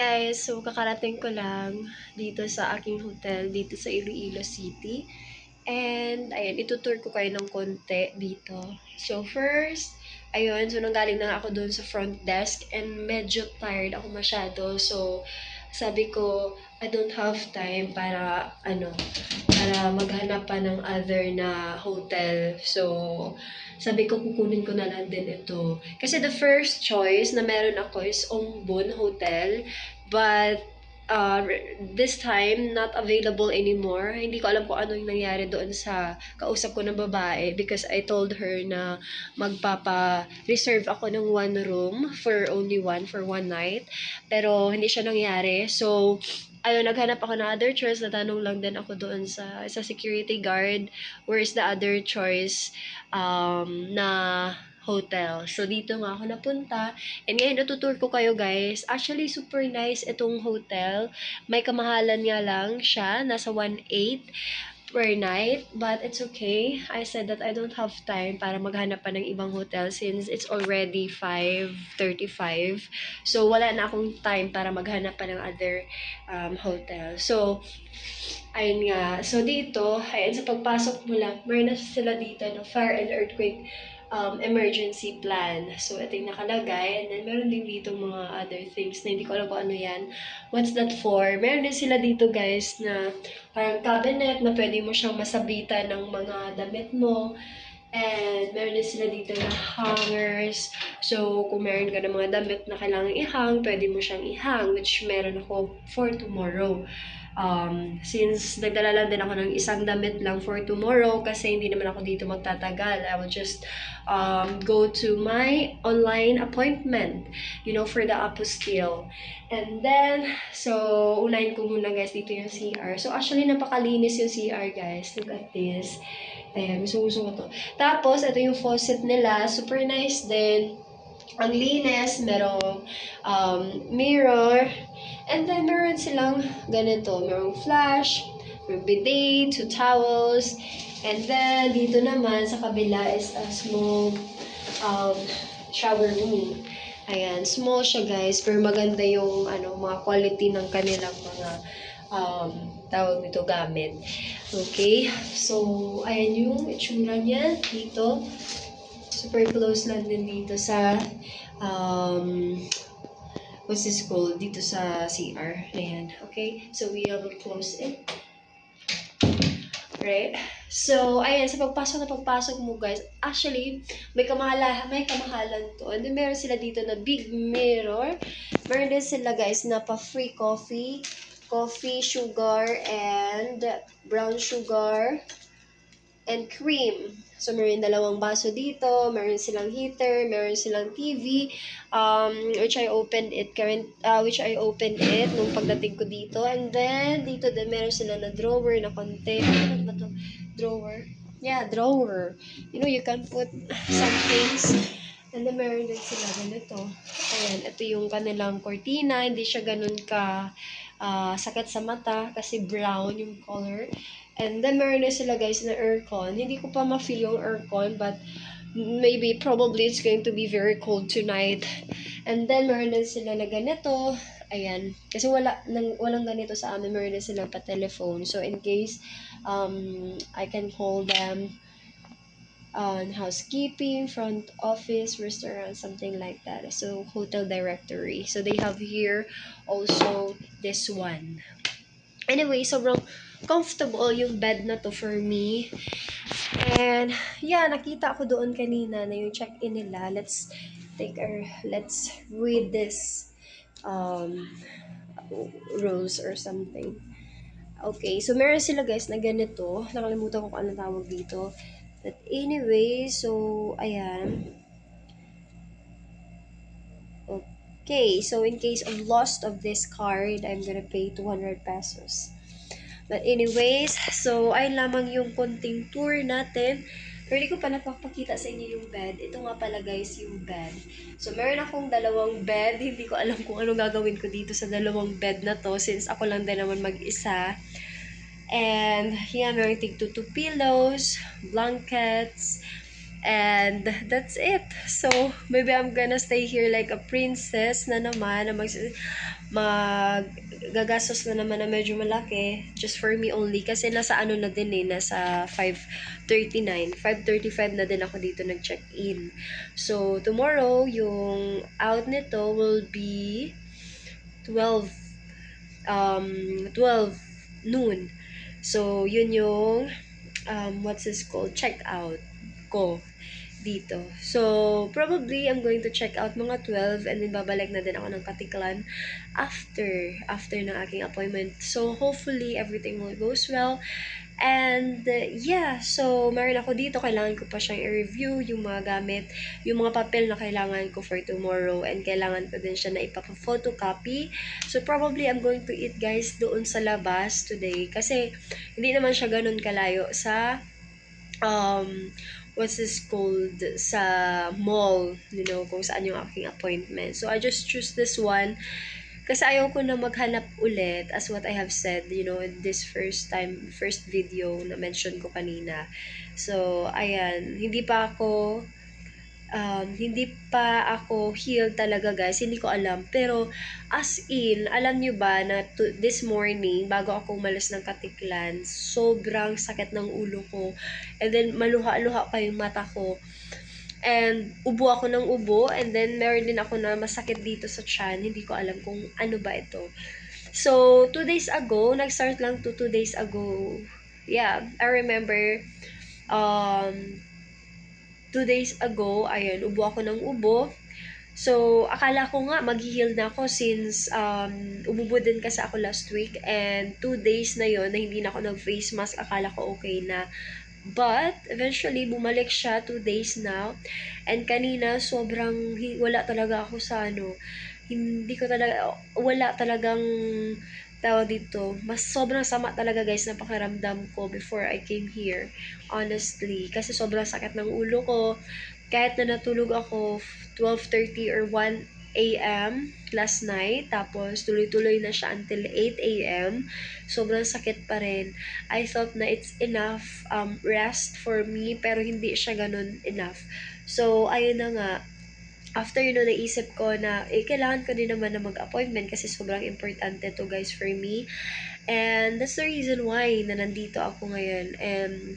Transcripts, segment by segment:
Guys, so kakarating ko lang dito sa aking hotel dito sa Iloilo City. And, ayan, itutour ko kayo ng konti dito. So, first, ayun, so nanggaling na ako doon sa front desk and medyo tired ako masyado. So, sabi ko, I don't have time para maghanap pa ng other na hotel. So, sabi ko, kukunin ko na lang din ito. Kasi the first choice na meron ako is Ongbon Hotel. But, this time, not available anymore. Hindi ko alam kung ano yung nangyari doon sa kausap ko ng babae because I told her na magpapa-reserve ako ng one room for one night. Pero hindi siya nangyari. So, ayun, naghanap ako ng other choice. Natanong lang din ako doon sa security guard. Where is the other choice na hotel. So, dito nga ako napunta. And ngayon, natutour ko kayo guys. Actually, super nice itong hotel. May kamahalan nga lang siya. Nasa 1.8 per night. But it's okay. I said that I don't have time para maghanap pa ng ibang hotel since it's already 5:35. So, wala na akong time para maghanap pa ng other hotel. So, ayun nga. So, dito, ayun, sa pagpasok mo lang, meron na sila dito ng fire and earthquake emergency plan. So, ito yung nakalagay. And then, meron din dito mga other things na hindi ko alam kung ano yan. What's that for? Meron din sila dito, guys, na parang cabinet na pwede mo siyang masabitan ng mga damit mo. And meron din sila dito na hangers. So, kung meron ka ng mga damit na kailangan ihang, pwede mo siyang ihang, which meron ako for tomorrow. Since nagdala lang din ako ng isang damit lang for tomorrow kasi hindi naman ako dito magtatagal. I will just go to my online appointment, for the apostille. And then, so, unahin ko muna guys dito yung CR. So, actually, napakalinis yung CR guys. Look at this. Ayan, gusto ko to. Tapos, ito yung faucet nila. Super nice din. Ang linis. Merong mirror. And then, meron silang ganito. Merong flash, merong bidet, 2 towels. And then, dito naman, sa kabila is a small shower room. Ayan, small siya guys. Pero maganda yung mga quality ng kanilang mga tawag nito gamit. Okay? So, ayan yung itsura niya dito. Super close lang din dito sa what's this called? Dito sa CR. Ayan. Okay? So, we will close it. Right? So, ayan, sa pagpasok mo guys, actually, may kamahalan to. And then, meron sila dito na big mirror. Meron din sila guys na pa-free coffee, sugar, and brown sugar, and cream. So, meron dalawang baso dito, meron silang heater, meron silang TV, which I opened it nung pagdating ko dito. And then, dito din meron sila na drawer na konti. Ano ba to? Drawer? Yeah, drawer. You can put some things. And then, meron din sila ganito. Ayan, ito yung kanilang cortina. Hindi siya ganun ka sakit sa mata kasi brown yung color. And then, meron na sila guys na aircon. Hindi ko pa ma-feel yung aircon, but probably it's going to be very cold tonight. And then, meron na sila na ganito. Ayan. Kasi walang ganito sa amin. Meron na sila pa telephone. So, in case, I can call them on housekeeping, front office, restaurant, something like that. So, hotel directory. So, they have here also this one. Anyway, sobrang comfortable yung bed na to for me. And, yeah, nakita ko doon kanina na yung check-in nila. Let's read this rules or something. Okay, so meron sila guys na ganito. Nakalimutan ko kung ano tawag dito. But anyway, so, ayan. Okay, so in case of loss of this card, I'm gonna pay 200 pesos. But anyways, so ay lamang yung konting tour natin. Pero hindi ko pa napapakita sa inyo yung bed. Ito nga pala guys yung bed. So meron akong dalawang bed. Hindi ko alam kung anong gagawin ko dito sa dalawang bed na to since ako lang din naman mag-isa. And yeah, meron tig 2 pillows, blankets, and that's it. So maybe I'm gonna stay here like a princess na naman. gagastos na naman na medyo malaki just for me only kasi nasa ano na din nasa 5:35 na din ako dito nag-check-in. So tomorrow yung out nito will be 12 12 noon. So yun yung what's this called, check out ko dito. So, probably, I'm going to check out mga 12 and then babalik na din ako ng Katiklan after ng aking appointment. So, hopefully, everything will goes well. And, yeah, so, meron ako dito. Kailangan ko pa siyang i-review yung mga gamit, yung mga papel na kailangan ko for tomorrow. And kailangan ko din siya na ipapa-photocopy. So, probably, I'm going to eat, guys, doon sa labas today. Kasi, hindi naman siya ganun kalayo sa what's this called, sa mall, kung saan yung aking appointment. So, I just choose this one kasi ayaw ko na maghanap ulit as what I have said, in this first video na mention ko kanina. So, ayan, hindi pa ako healed talaga, guys. Hindi ko alam. Pero, as in, alam nyo ba na this morning, bago ako umalis ng Katiklan, sobrang sakit ng ulo ko. And then, maluha-luha pa yung mata ko. And, ubo ako ng ubo. And then, meron din ako na masakit dito sa tiyan. Hindi ko alam kung ano ba ito. So, 2 days ago, nag-start lang 2 days ago. Yeah, I remember, 2 days ago, ayun, ubo ako ng ubo. So, akala ko nga mag-heal na ako since umubo din kasi ako last week and 2 days na yon na hindi na ako nag-face mask, akala ko okay na. But, eventually, bumalik siya 2 days na. And kanina, sobrang wala talaga ako sa hindi ko talaga, wala talagang tawag dito. Mas sobrang sama talaga, guys, na pakiramdam ko before I came here. Honestly. Kasi sobrang sakit ng ulo ko. Kahit na natulog ako 12:30 or 1 a.m. last night. Tapos, tuloy-tuloy na siya until 8 a.m. Sobrang sakit pa rin. I thought na it's enough rest for me, pero hindi siya ganun enough. So, ayun na nga. After naisip ko na, kailangan ko din naman na mag-appointment kasi sobrang importante to, guys, for me. And that's the reason why na nandito ako ngayon. And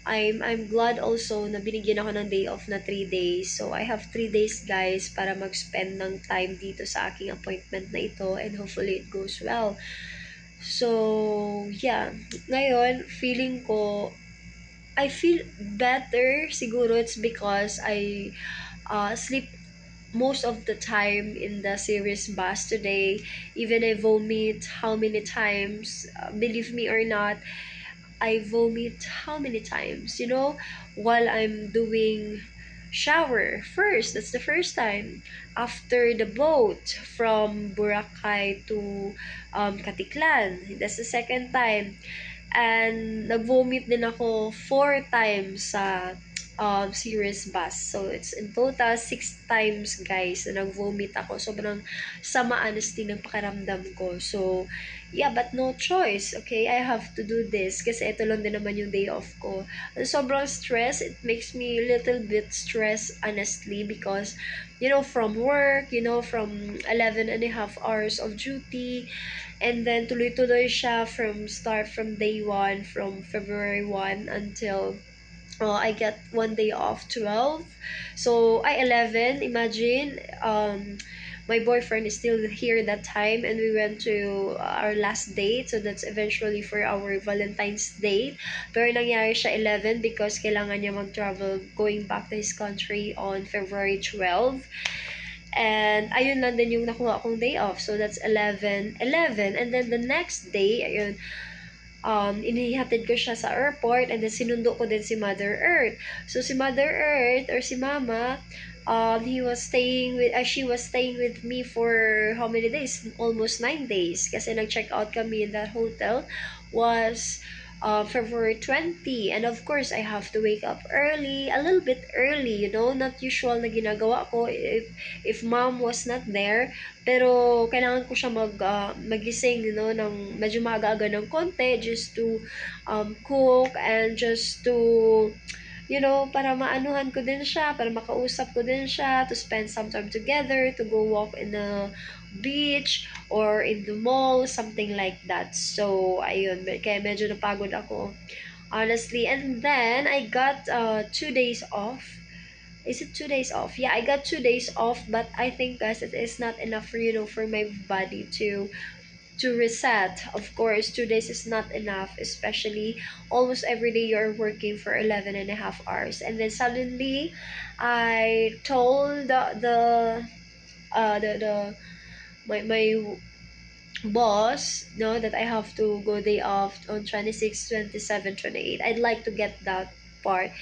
I'm glad also na binigyan ako ng day off na 3 days. So, I have 3 days, guys, para mag-spend ng time dito sa aking appointment na ito. And hopefully, it goes well. So, yeah. Ngayon, I feel better. Siguro it's because I sleep most of the time in the series bus today. Even I vomit how many times, believe me or not, I vomit how many times, while I'm doing shower. First, that's the first time. After the boat from Boracay to Katiklan, that's the second time. And nag-vomit din ako 4 times sa series bus. So, it's in total 6 times, guys, na nag-vomit ako. Sobrang sama, honestly, ng pakiramdam ko. So, yeah, but no choice, okay? I have to do this kasi ito lang din naman yung day off ko. Sobrang stress. It makes me a little bit stressed, honestly, because, from work, from 11 and a half hours of duty, and then tuloy-tuloy siya from day 1, from February 1 until I get 1 day off, 12. So, 11, imagine, my boyfriend is still here that time and we went to our last date. So, that's eventually for our Valentine's Day. Pero nangyari siya 11 because kailangan niya mag-travel going back to his country on February 12. And ayun lang din yung nakuha kong day off. So, that's 11. And then the next day, ayun, inihatid ko siya sa airport and then sinundo ko din si Mother Earth. So, si Mother Earth or si Mama, she was staying with me for how many days? Almost 9 days. Kasi nag-check out kami in that hotel was February 20. And of course, I have to wake up early, a little bit early, not usual na ginagawa ko if mom was not there. Pero kailangan ko siya magising, ng medyo maaga-aga ng konti just to cook and just to para maanuhan ko din siya, para makausap ko din siya, to spend some time together, to go walk in the beach or in the mall, something like that. So, ayun, kaya medyo napagod ako, honestly. And then, I got 2 days off. Is it 2 days off? Yeah, I got 2 days off, but I think, guys, it is not enough for, for my body to reset. Of course, 2 days is not enough, especially almost every day you're working for 11 and a half hours. And then suddenly, I told the my boss know that I have to go day off on 26, 27, 28. I'd like to get that part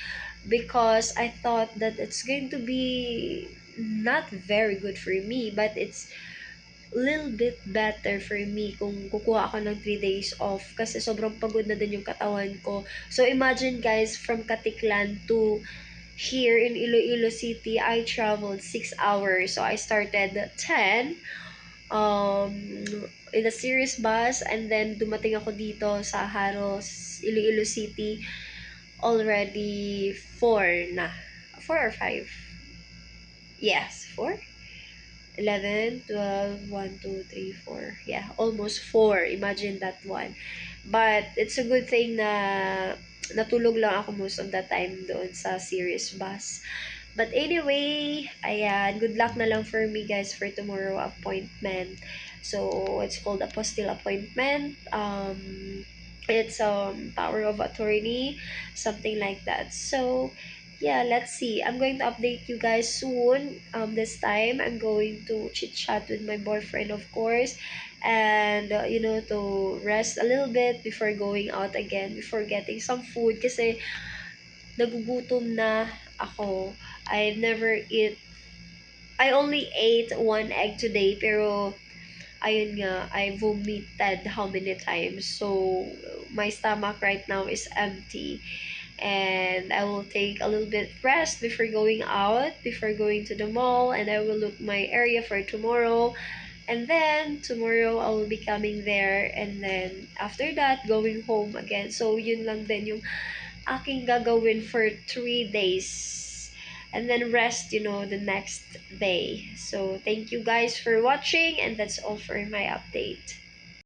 because I thought that it's going to be not very good for me, but it's little bit better for me kung kukuha ako ng 3 days off kasi sobrang pagod na din yung katawan ko. So imagine, guys, from Katiklan to here in Iloilo City, I traveled 6 hours. So I started at 10 um in a series bus, and then dumating ako dito sa Haros, Iloilo City already 4 na. 4 or 5? Yes, 4? 11, 12, 1, 2, 3, 4. Yeah, almost 4. Imagine that one. But it's a good thing na natulog lang ako most of the time doon sa series bus. But anyway, ayan, good luck na lang for me, guys, for tomorrow appointment. So, it's called apostille appointment. It's power of attorney, something like that. So, yeah, let's see. I'm going to update you guys soon. This time I'm going to chit chat with my boyfriend, of course, and to rest a little bit before going out again, before getting some food. Kasi nagugutom na ako. I never eat. I only ate one egg today, pero ayun nga, I vomited how many times. So, my stomach right now is empty. And I will take a little bit rest before going out, before going to the mall, and I will look my area for tomorrow. And then, tomorrow, I will be coming there. And then, after that, going home again. So, yun lang din yung aking gagawin for 3 days. And then rest, the next day. So, thank you guys for watching, and that's all for my update.